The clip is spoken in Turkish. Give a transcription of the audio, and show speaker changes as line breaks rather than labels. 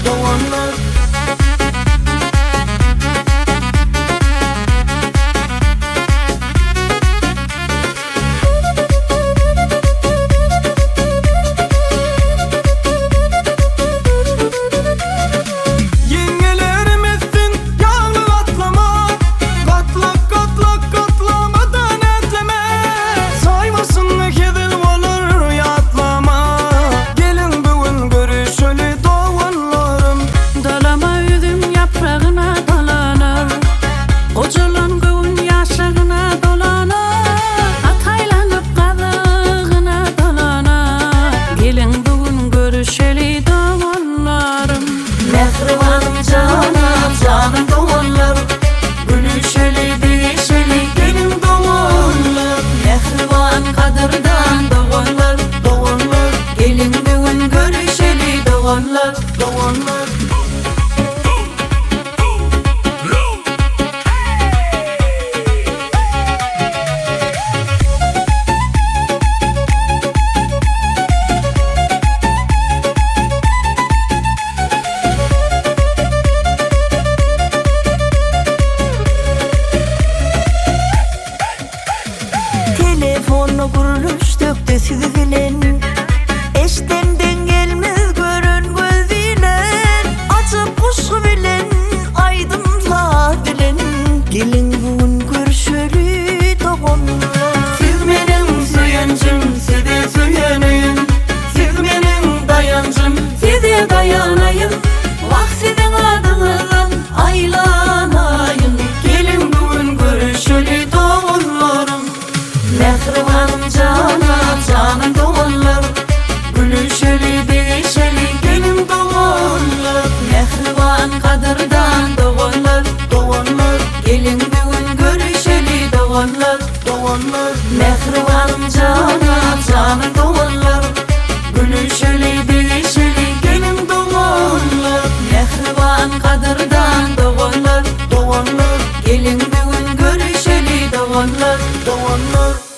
doğanlar.
Mehribanım canım, canım doğanlar, gülüşeli değişeli gelin doğanlar. Mehriban kadırdan doğanlar,
Doğanlar,
gelin bugün görüşeli doğanlar,
doğanlar.
Telefonu kuruluştuk sizi bilen, eştemden gelmez görün göz bilen, açıp kuş bilen, aydınla bilen, gelin bugün görüşeli doğanlar. Siz benim söyüncüm, size söyüneyim, siz benim dayancım, size dayanayım, vah sizin adınızdan aylanayım, gelin bugün görüşeli doğanlarım. Mehribanım canım, canım doğanlar, gülüşeli değişeli gelin doğanlar. Mehriban kadırdan doğanlar,
Doğanlar,
gelin bugün görüşeli doğanlar.
doğanlar.
Mehribanım canım, canım doğanlar, gülüşeli değişeli gelin doğanlar. Mehriban kadırdan doğanlar,
Doğanlar,
gelin bugün görüşeli doğanlar.
doğanlar.